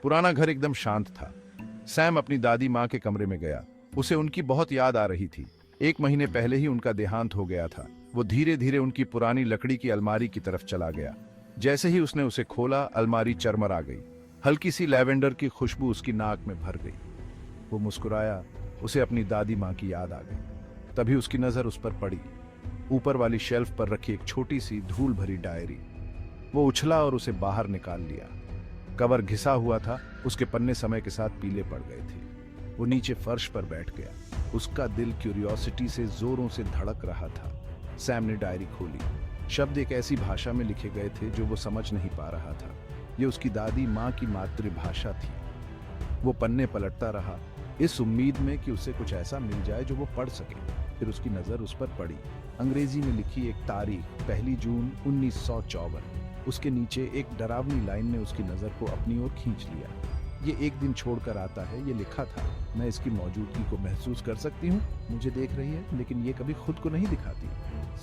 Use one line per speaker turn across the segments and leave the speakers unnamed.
पुराना घर एकदम शांत था। सैम अपनी दादी माँ के कमरे में गया। उसे उनकी बहुत याद आ रही थी। 1 महीने पहले ही उनका देहांत हो गया था। वो धीरे धीरे उनकी पुरानी लकड़ी की अलमारी की तरफ चला गया। जैसे ही उसने उसे खोला, अलमारी चरमरा गई। हल्की सी लैवेंडर की खुशबू उसकी नाक में भर गई। वो मुस्कुराया। उसे अपनी दादी माँ की याद आ गई। तभी उसकी नजर उस पर पड़ी, ऊपर वाली शेल्फ पर रखी एक छोटी सी धूल भरी डायरी। वो उछला और उसे बाहर निकाल लिया। कवर घिसा हुआ था, उसके पन्ने समय के साथ पीले पड़ गए थे। वो नीचे फर्श पर बैठ गया। उसका दिल क्यूरियोसिटी से जोरों से धड़क रहा था। सैम ने डायरी खोली। शब्द एक ऐसी भाषा में लिखे गए थे जो वो समझ नहीं पा रहा था। ये उसकी दादी माँ की मातृभाषा थी। वो पन्ने पलटता रहा, इस उम्मीद में कि उसे कुछ ऐसा मिल जाए जो वो पढ़ सके। फिर उसकी नजर उस पर पड़ी। अंग्रेजी में लिखी एक तारीख, 1 जून 1954। उसके नीचे एक डरावनी लाइन ने उसकी नजर को अपनी ओर खींच लिया। ये एक दिन छोड़कर आता है, ये लिखा था। मैं इसकी मौजूदगी को महसूस कर सकती हूँ। मुझे देख रही है, लेकिन ये कभी खुद को नहीं दिखाती।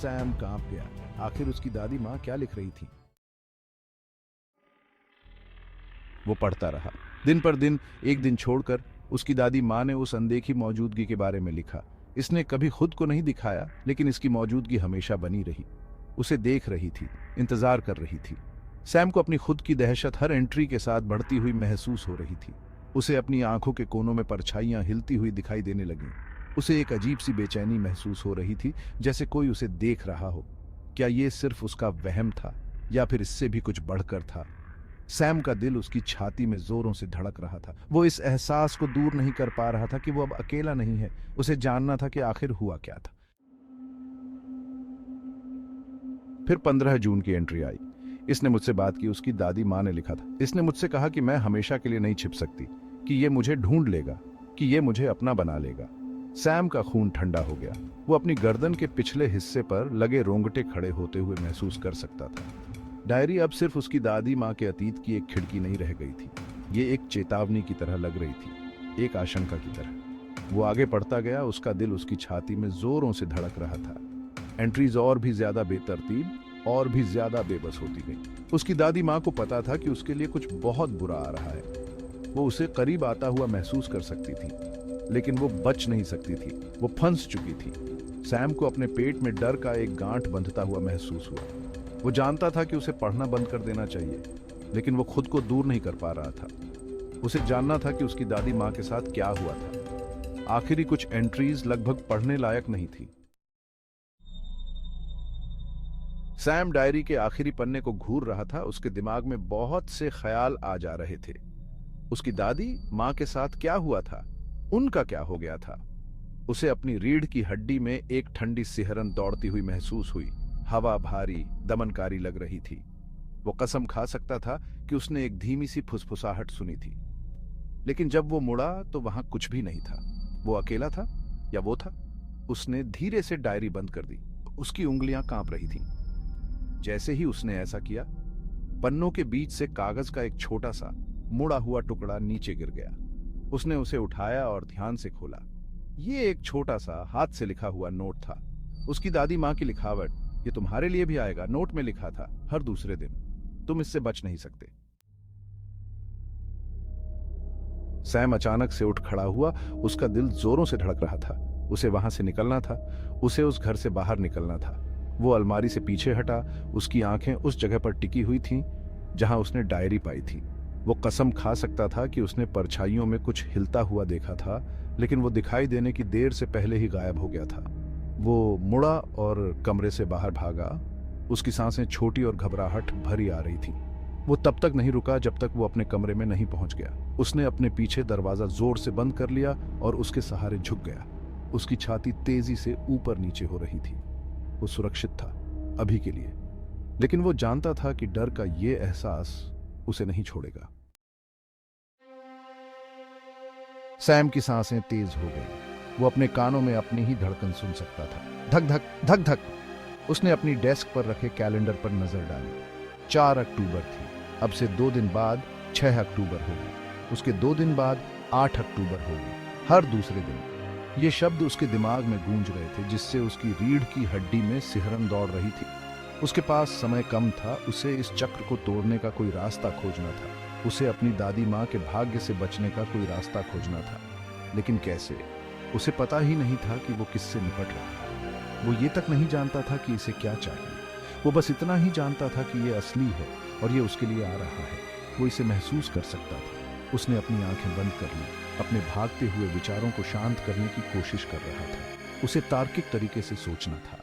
सैम कांप गया। आखिर उसकी दादी माँ क्या लिख रही थी? वो पढ़ता रहा। दिन पर दिन, एक दिन छोड़कर, उसकी दादी माँ ने उस अनदेखी मौजूदगी के बारे में लिखा। इसने कभी खुद को नहीं दिखाया, लेकिन इसकी मौजूदगी हमेशा बनी रही। उसे देख रही थी, इंतजार कर रही थी। सैम को अपनी खुद की दहशत हर एंट्री के साथ बढ़ती हुई महसूस हो रही थी। उसे अपनी आंखों के कोनों में परछाइयां हिलती हुई दिखाई देने लगीं। उसे एक अजीब सी बेचैनी महसूस हो रही थी, जैसे कोई उसे देख रहा हो। क्या ये सिर्फ उसका वहम था, या फिर इससे भी कुछ बढ़कर था? सैम का दिल उसकी छाती में जोरों से धड़क रहा था। वो इस एहसास को दूर नहीं कर पा रहा था कि वो अब अकेला नहीं है। उसे जानना था कि आखिर हुआ क्या था। फिर 15 जून की एंट्री आई। इसने मुझसे बात की। उसकी दादी माँ ने लिखा था। इसने मुझसे कहा कि मैं हमेशा के लिए नहीं छिप सकती, कि ये मुझे ढूंढ लेगा, कि ये मुझे अपना बना लेगा। सैम का खून ठंडा हो गया। वो अपनी गर्दन के पिछले हिस्से पर लगे रोंगटे खड़े होते हुए महसूस कर सकता था। डायरी अब सिर्फ उसकी दादी माँ के अतीत की एक खिड़की नहीं रह गई थी। ये एक चेतावनी की तरह लग रही थी, एक आशंका की तरह। वो आगे पढ़ता गया। उसका दिल उसकी छाती में जोरों से धड़क रहा था। एंट्रीज और भी ज्यादा बेतरतीब और भी ज्यादा बेबस होती गई। उसकी दादी माँ को पता था कि उसके लिए कुछ बहुत बुरा आ रहा है। वो उसे करीब आता हुआ महसूस कर सकती थी, लेकिन वो बच नहीं सकती थी। वो फंस चुकी थी। सैम को अपने पेट में डर का एक गांठ बंधता हुआ महसूस हुआ। वो जानता था कि उसे पढ़ना बंद कर देना चाहिए, लेकिन वो खुद को दूर नहीं कर पा रहा था। उसे जानना था कि उसकी दादी माँ के साथ क्या हुआ था। आखिरी कुछ एंट्रीज लगभग पढ़ने लायक नहीं थी। सैम डायरी के आखिरी पन्ने को घूर रहा था। उसके दिमाग में बहुत से ख्याल आ जा रहे थे। उसकी दादी माँ के साथ क्या हुआ था? उनका क्या हो गया था? उसे अपनी रीढ़ की हड्डी में एक ठंडी सिहरन दौड़ती हुई महसूस हुई। हवा भारी, दमनकारी लग रही थी। वो कसम खा सकता था कि उसने एक धीमी सी फुसफुसाहट सुनी थी। लेकिन जब वो मुड़ा तो वहां कुछ भी नहीं था। वो अकेला था, या वो था? उसने धीरे से डायरी बंद कर दी। उसकी उंगलियां कांप रही थीं। जैसे ही उसने ऐसा किया, पन्नों के बीच से कागज का एक छोटा सा मुड़ा हुआ टुकड़ा नीचे गिर गया। उसने उसे उठाया और ध्यान से खोला। ये एक छोटा सा हाथ से लिखा हुआ नोट था। उसकी दादी माँ की लिखावट। ये तुम्हारे लिए भी आएगा, नोट में लिखा था, हर दूसरे दिन। तुम इससे बच नहीं सकते। सैम अचानक से उठ खड़ा हुआ। उसका दिल जोरों से धड़क रहा था। उसे वहां से निकलना था। उसे उस घर से बाहर निकलना था। वो अलमारी से पीछे हटा। उसकी आंखें उस जगह पर टिकी हुई थीं जहां उसने डायरी पाई थी। वो कसम खा सकता था कि उसने परछाइयों में कुछ हिलता हुआ देखा था, लेकिन वो दिखाई देने की देर से पहले ही गायब हो गया था। वो मुड़ा और कमरे से बाहर भागा। उसकी सांसें छोटी और घबराहट भरी आ रही थी। वो तब तक नहीं रुका जब तक वो अपने कमरे में नहीं पहुंच गया। उसने अपने पीछे दरवाजा जोर से बंद कर लिया और उसके सहारे झुक गया। उसकी छाती तेजी से ऊपर नीचे हो रही थी। वो सुरक्षित था, अभी के लिए, लेकिन वो जानता था कि डर का ये एहसास उसे नहीं छोड़ेगा। सैम की सांसें तेज हो गई। वो अपने कानों में अपनी ही धड़कन सुन सकता था। धक धक धक धक। उसने अपनी डेस्क पर रखे कैलेंडर पर नजर डाली। 4 अक्टूबर थी। अब से 2 दिन बाद 6 अक्टूबर होगी। उसके 2 दिन बाद 8 अक्टूबर होगी। हर दूसरे दिन ये शब्द उसके दिमाग में गूंज रहे थे, जिससे उसकी रीढ़ की हड्डी में सिहरन दौड़ रही थी। उसके पास समय कम था, उसे इस चक्र को तोड़ने का कोई रास्ता खोजना था। उसे अपनी दादी माँ के भाग्य से बचने का कोई रास्ता खोजना था, लेकिन कैसे? उसे पता ही नहीं था कि वो किससे निपट रहा है। वो ये तक नहीं जानता था कि इसे क्या चाहिए। वो बस इतना ही जानता था कि ये असली है और ये उसके लिए आ रहा है। वो इसे महसूस कर सकता था। उसने अपनी आंखें बंद कर ली, अपने भागते हुए विचारों को शांत करने की कोशिश कर रहा था। उसे तार्किक तरीके से सोचना था।